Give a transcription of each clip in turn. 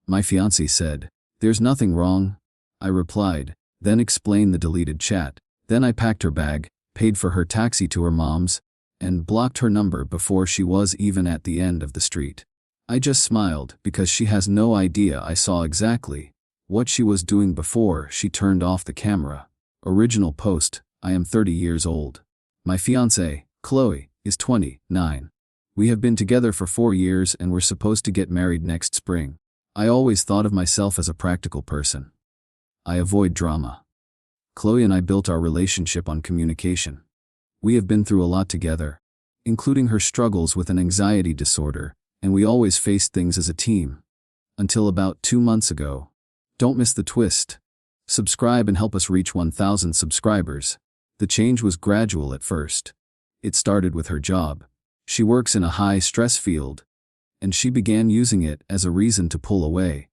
My fiancé said. "There's nothing wrong," I replied, then explained the deleted chat. Then I packed her bag, paid for her taxi to her mom's, and blocked her number before she was even at the end of the street. I just smiled because she has no idea I saw exactly what she was doing before she turned off the camera. Original post: I am 30 years old. My fiancée, Qley, is 29. We have been together for 4 years and we're supposed to get married next spring. I always thought of myself as a practical person. I avoid drama. Qley and I built our relationship on communication. We have been through a lot together, including her struggles with an anxiety disorder, and we always faced things as a team. Until about 2 months ago. Don't miss the twist. Subscribe and help us reach 1,000 subscribers. The change was gradual at first. It started with her job. She works in a high-stress field, and she began using it as a reason to pull away.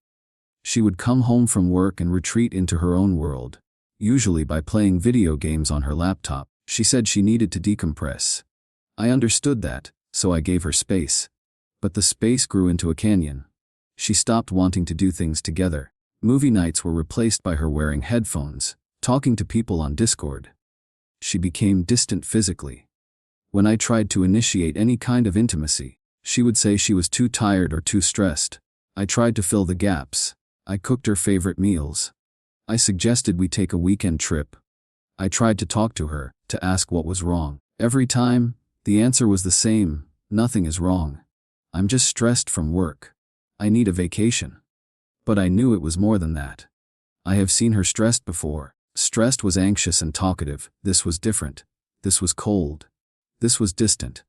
She would come home from work and retreat into her own world, usually by playing video games on her laptop. She said she needed to decompress. I understood that, so I gave her space. But the space grew into a canyon. She stopped wanting to do things together. Movie nights were replaced by her wearing headphones, talking to people on Discord. She became distant physically. When I tried to initiate any kind of intimacy, she would say she was too tired or too stressed. I tried to fill the gaps. I cooked her favorite meals. I suggested we take a weekend trip. I tried to talk to her, to ask what was wrong. Every time, the answer was the same: nothing is wrong. I'm just stressed from work. I need a vacation. But I knew it was more than that. I have seen her stressed before. Stressed was anxious and talkative. This was different. This was cold. This was distant.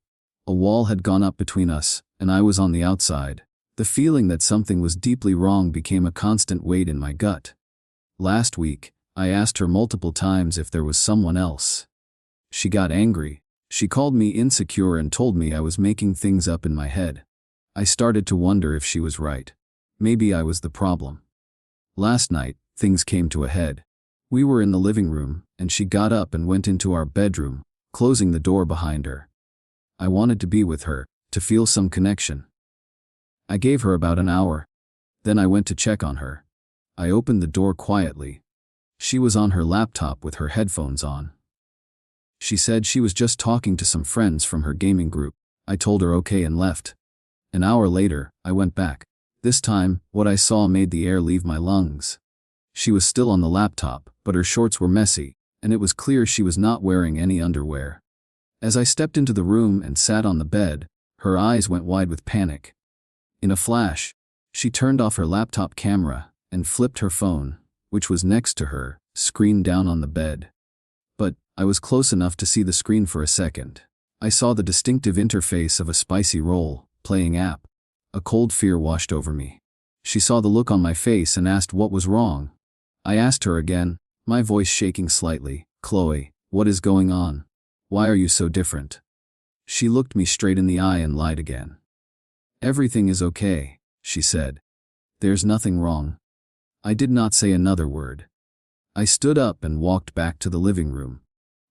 A wall had gone up between us, and I was on the outside. The feeling that something was deeply wrong became a constant weight in my gut. Last week, I asked her multiple times if there was someone else. She got angry. She called me insecure and told me I was making things up in my head. I started to wonder if she was right. Maybe I was the problem. Last night, things came to a head. We were in the living room, and she got up and went into our bedroom, closing the door behind her. I wanted to be with her, to feel some connection. I gave her about an hour. Then I went to check on her. I opened the door quietly. She was on her laptop with her headphones on. She said she was just talking to some friends from her gaming group. I told her okay and left. An hour later, I went back. This time, what I saw made the air leave my lungs. She was still on the laptop, but her shorts were messy, and it was clear she was not wearing any underwear. As I stepped into the room and sat on the bed, her eyes went wide with panic. In a flash, she turned off her laptop camera and flipped her phone, which was next to her, screen down on the bed. But I was close enough to see the screen for a second. I saw the distinctive interface of a spicy role-playing app. A cold fear washed over me. She saw the look on my face and asked what was wrong. I asked her again, my voice shaking slightly, "Qley, what is going on? Why are you so different?" She looked me straight in the eye and lied again. "Everything is okay," she said. "There's nothing wrong." I did not say another word. I stood up and walked back to the living room.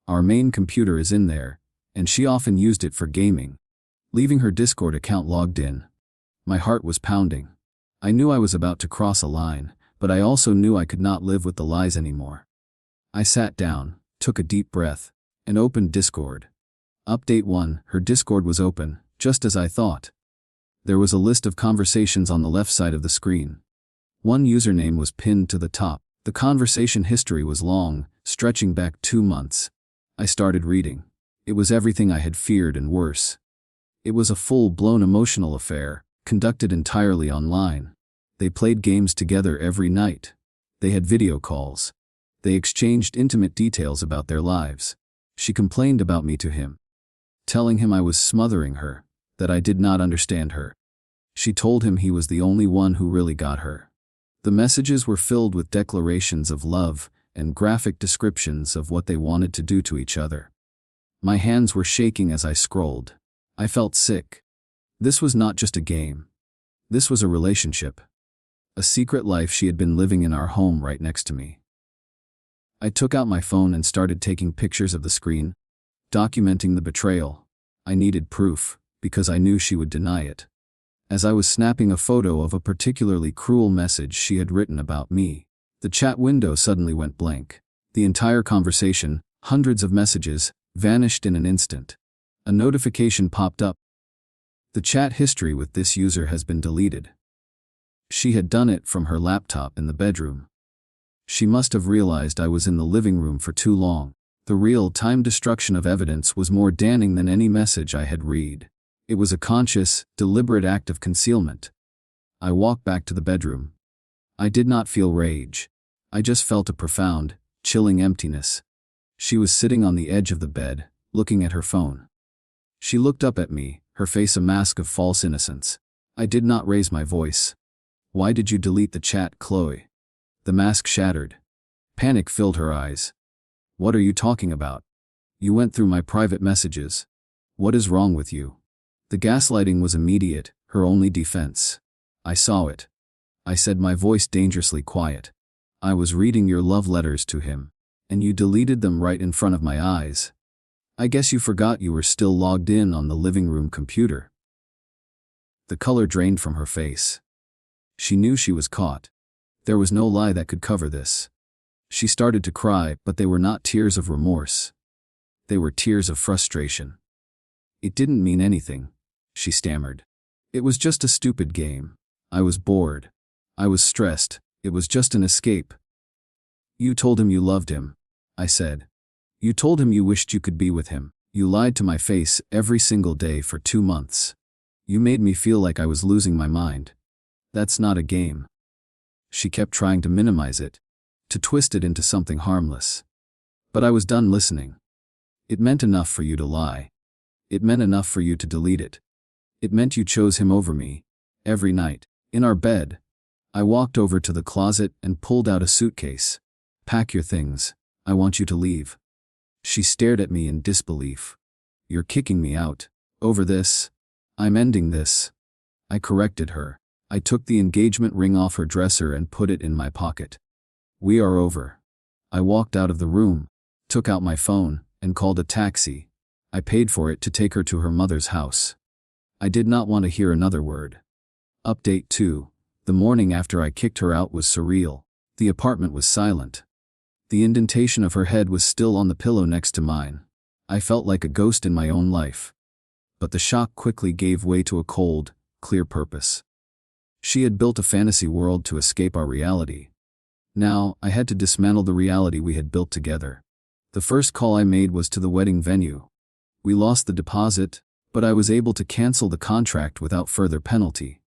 Our main computer is in there, and she often used it for gaming. Leaving her Discord account logged in. My heart was pounding. I knew I was about to cross a line, but I also knew I could not live with the lies anymore. I sat down, took a deep breath, and opened Discord. Update 1, her Discord was open, just as I thought. There was a list of conversations on the left side of the screen. One username was pinned to the top. The conversation history was long, stretching back 2 months. I started reading. It was everything I had feared and worse. It was a full-blown emotional affair, conducted entirely online. They played games together every night. They had video calls. They exchanged intimate details about their lives. She complained about me to him, telling him I was smothering her, that I did not understand her. She told him he was the only one who really got her. The messages were filled with declarations of love and graphic descriptions of what they wanted to do to each other. My hands were shaking as I scrolled. I felt sick. This was not just a game. This was a relationship. A secret life she had been living in our home right next to me. I took out my phone and started taking pictures of the screen, documenting the betrayal. I needed proof, because I knew she would deny it. as I was snapping a photo of a particularly cruel message she had written about me. The chat window suddenly went blank. The entire conversation, hundreds of messages, vanished in an instant. A notification popped up. The chat history with this user has been deleted. She had done it from her laptop in the bedroom. She must have realized I was in the living room for too long. The real-time destruction of evidence was more damning than any message I had read. It was a conscious, deliberate act of concealment. I walked back to the bedroom. I did not feel rage. I just felt a profound, chilling emptiness. She was sitting on the edge of the bed, looking at her phone. She looked up at me, her face a mask of false innocence. I did not raise my voice. "Why did you delete the chat, Qley?" The mask shattered. Panic filled her eyes. "What are you talking about? You went through my private messages. What is wrong with you?" The gaslighting was immediate, her only defense. "I saw it," I said, my voice dangerously quiet. "I was reading your love letters to him, and you deleted them right in front of my eyes. I guess you forgot you were still logged in on the living room computer." The color drained from her face. She knew she was caught. There was no lie that could cover this. She started to cry, but they were not tears of remorse. They were tears of frustration. "It didn't mean anything," she stammered. "It was just a stupid game. I was bored. I was stressed. It was just an escape." "You told him you loved him," I said. "You told him you wished you could be with him. You lied to my face every single day for 2 months. You made me feel like I was losing my mind. That's not a game." She kept trying to minimize it, to twist it into something harmless. But I was done listening. "It meant enough for you to lie. It meant enough for you to delete it. It meant you chose him over me, every night, in our bed." I walked over to the closet and pulled out a suitcase. "Pack your things. I want you to leave." She stared at me in disbelief. "You're kicking me out. Over this? I'm ending this." I corrected her. I took the engagement ring off her dresser and put it in my pocket. "We are over." I walked out of the room, took out my phone, and called a taxi. I paid for it to take her to her mother's house. I did not want to hear another word. Update 2. The morning after I kicked her out was surreal. The apartment was silent. The indentation of her head was still on the pillow next to mine. I felt like a ghost in my own life. But the shock quickly gave way to a cold, clear purpose. She had built a fantasy world to escape our reality. Now, I had to dismantle the reality we had built together. The first call I made was to the wedding venue. We lost the deposit, but I was able to cancel the contract without further penalty.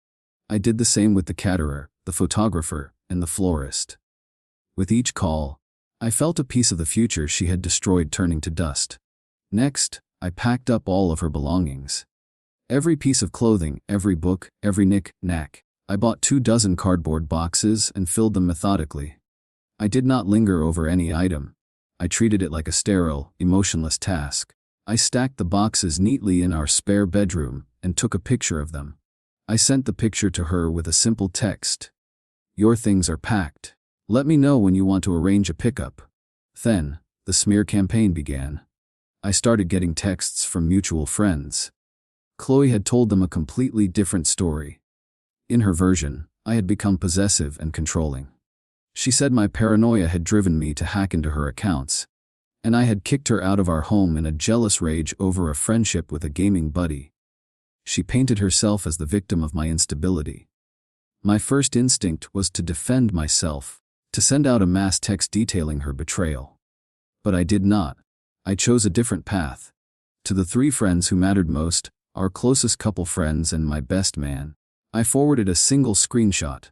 I did the same with the caterer, the photographer, and the florist. With each call, I felt a piece of the future she had destroyed turning to dust. Next, I packed up all of her belongings. Every piece of clothing, every book, every knick-knack. I bought 24 cardboard boxes and filled them methodically. I did not linger over any item. I treated it like a sterile, emotionless task. I stacked the boxes neatly in our spare bedroom and took a picture of them. I sent the picture to her with a simple text. "Your things are packed. Let me know when you want to arrange a pickup." Then, the smear campaign began. I started getting texts from mutual friends. Qley had told them a completely different story. In her version, I had become possessive and controlling. She said my paranoia had driven me to hack into her accounts, and I had kicked her out of our home in a jealous rage over a friendship with a gaming buddy. She painted herself as the victim of my instability. My first instinct was to defend myself, to send out a mass text detailing her betrayal. But I did not. I chose a different path. To the 3 friends who mattered most, our closest couple friends and my best man, I forwarded a single screenshot.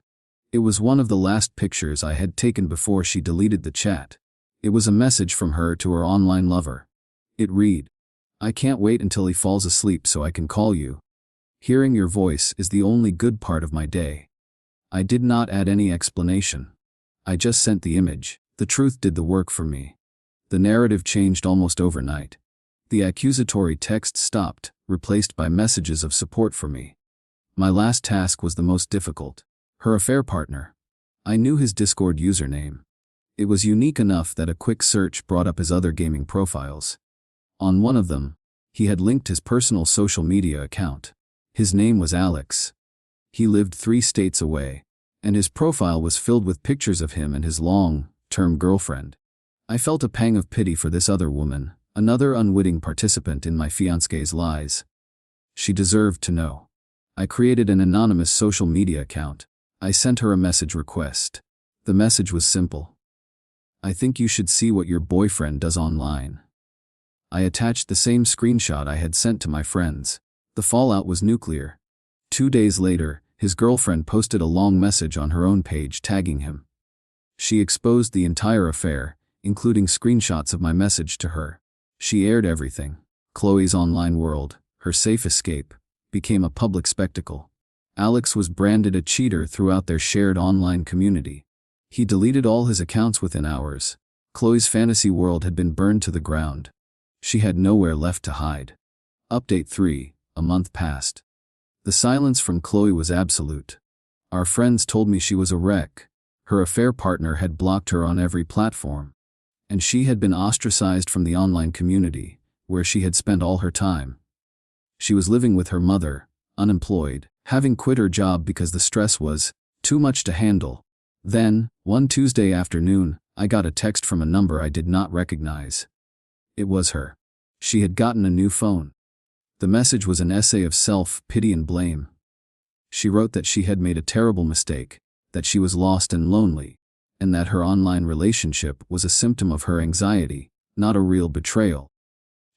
It was one of the last pictures I had taken before she deleted the chat. It was a message from her to her online lover. It read, "I can't wait until he falls asleep so I can call you. Hearing your voice is the only good part of my day." I did not add any explanation. I just sent the image. The truth did the work for me. The narrative changed almost overnight. The accusatory text stopped, replaced by messages of support for me. My last task was the most difficult. Her affair partner. I knew his Discord username. It was unique enough that a quick search brought up his other gaming profiles. On one of them, he had linked his personal social media account. His name was Alex. He lived 3 states away, and his profile was filled with pictures of him and his long-term girlfriend. I felt a pang of pity for this other woman, another unwitting participant in my fiancé's lies. She deserved to know. I created an anonymous social media account. I sent her a message request. The message was simple. I think you should see what your boyfriend does online. I attached the same screenshot I had sent to my friends. The fallout was nuclear. 2 days later, his girlfriend posted a long message on her own page tagging him. She exposed the entire affair, including screenshots of my message to her. She aired everything. Qley's online world, her safe escape, became a public spectacle. Alex was branded a cheater throughout their shared online community. He deleted all his accounts within hours. Qley's fantasy world had been burned to the ground. She had nowhere left to hide. Update 3, a month passed. The silence from Qley was absolute. Our friends told me she was a wreck. Her affair partner had blocked her on every platform. And she had been ostracized from the online community, where she had spent all her time. She was living with her mother, unemployed, having quit her job because the stress was too much to handle. Then, one Tuesday afternoon, I got a text from a number I did not recognize. It was her. She had gotten a new phone. The message was an essay of self-pity and blame. She wrote that she had made a terrible mistake, that she was lost and lonely, and that her online relationship was a symptom of her anxiety, not a real betrayal.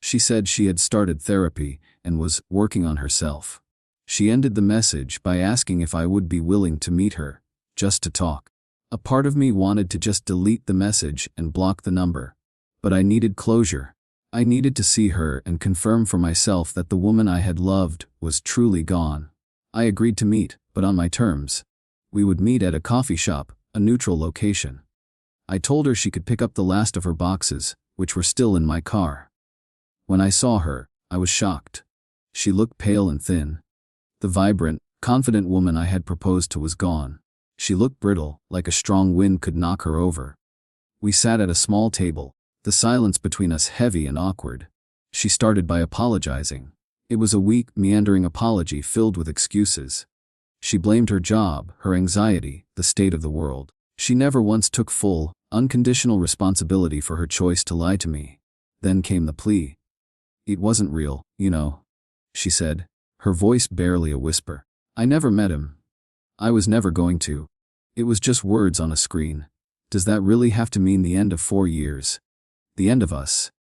She said she had started therapy and was working on herself. She ended the message by asking if I would be willing to meet her, just to talk. A part of me wanted to just delete the message and block the number. But I needed closure. I needed to see her and confirm for myself that the woman I had loved was truly gone. I agreed to meet, but on my terms. We would meet at a coffee shop, a neutral location. I told her she could pick up the last of her boxes, which were still in my car. When I saw her, I was shocked. She looked pale and thin. The vibrant, confident woman I had proposed to was gone. She looked brittle, like a strong wind could knock her over. We sat at a small table, the silence between us heavy and awkward. She started by apologizing. It was a weak, meandering apology filled with excuses. She blamed her job, her anxiety, the state of the world. She never once took full, unconditional responsibility for her choice to lie to me. Then came the plea. It wasn't real, you know, she said, her voice barely a whisper. I never met him. I was never going to. It was just words on a screen. Does that really have to mean the end of 4 years? The end of us?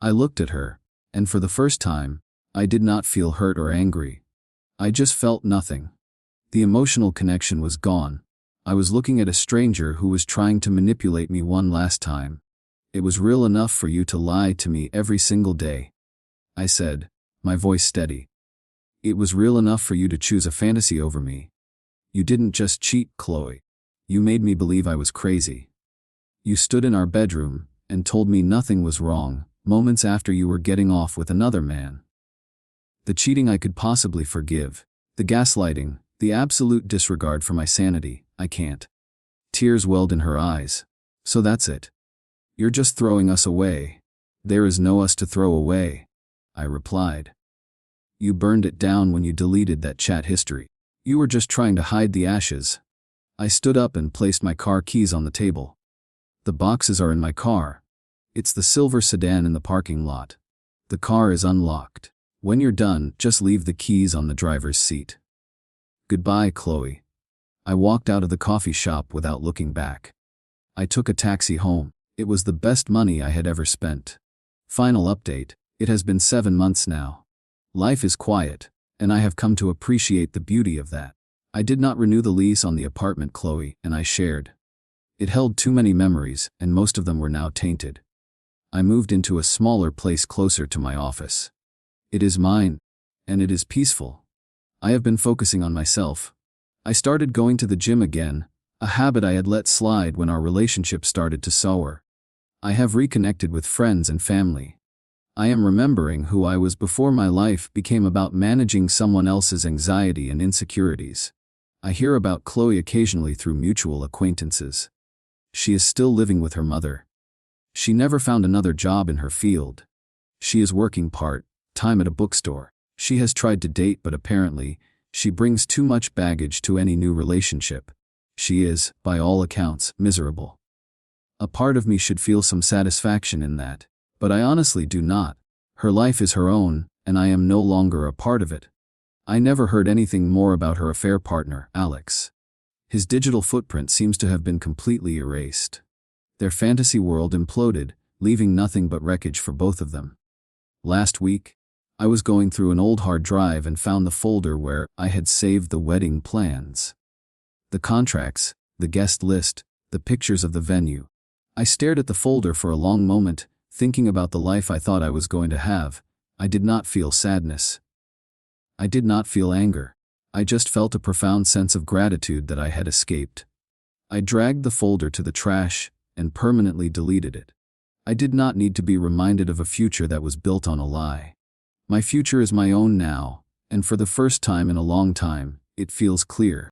I looked at her, and for the first time, I did not feel hurt or angry. I just felt nothing. The emotional connection was gone. I was looking at a stranger who was trying to manipulate me one last time. It was real enough for you to lie to me every single day, I said, my voice steady. It was real enough for you to choose a fantasy over me. You didn't just cheat, Qley. You made me believe I was crazy. You stood in our bedroom and told me nothing was wrong, moments after you were getting off with another man. The cheating I could possibly forgive. The gaslighting, the absolute disregard for my sanity, I can't. Tears welled in her eyes. So that's it. You're just throwing us away. There is no us to throw away, I replied. You burned it down when you deleted that chat history. You were just trying to hide the ashes. I stood up and placed my car keys on the table. The boxes are in my car. It's the silver sedan in the parking lot. The car is unlocked. When you're done, just leave the keys on the driver's seat. Goodbye, Qley. I walked out of the coffee shop without looking back. I took a taxi home. It was the best money I had ever spent. Final update. It has been 7 months now. Life is quiet, and I have come to appreciate the beauty of that. I did not renew the lease on the apartment Qley and I shared. It held too many memories, and most of them were now tainted. I moved into a smaller place closer to my office. It is mine, and it is peaceful. I have been focusing on myself. I started going to the gym again, a habit I had let slide when our relationship started to sour. I have reconnected with friends and family. I am remembering who I was before my life became about managing someone else's anxiety and insecurities. I hear about Qley occasionally through mutual acquaintances. She is still living with her mother. She never found another job in her field. She is working part-time at a bookstore. She has tried to date, but apparently, She brings too much baggage to any new relationship. She is, by all accounts, miserable. A part of me should feel some satisfaction in that, but I honestly do not. Her life is her own, and I am no longer a part of it. I never heard anything more about her affair partner, Alex. His digital footprint seems to have been completely erased. Their fantasy world imploded, leaving nothing but wreckage for both of them. Last week, I was going through an old hard drive and found the folder where I had saved the wedding plans. The contracts, the guest list, the pictures of the venue. I stared at the folder for a long moment, thinking about the life I thought I was going to have. I did not feel sadness. I did not feel anger. I just felt a profound sense of gratitude that I had escaped. I dragged the folder to the trash and permanently deleted it. I did not need to be reminded of a future that was built on a lie. My future is my own now, and for the first time in a long time, it feels clear.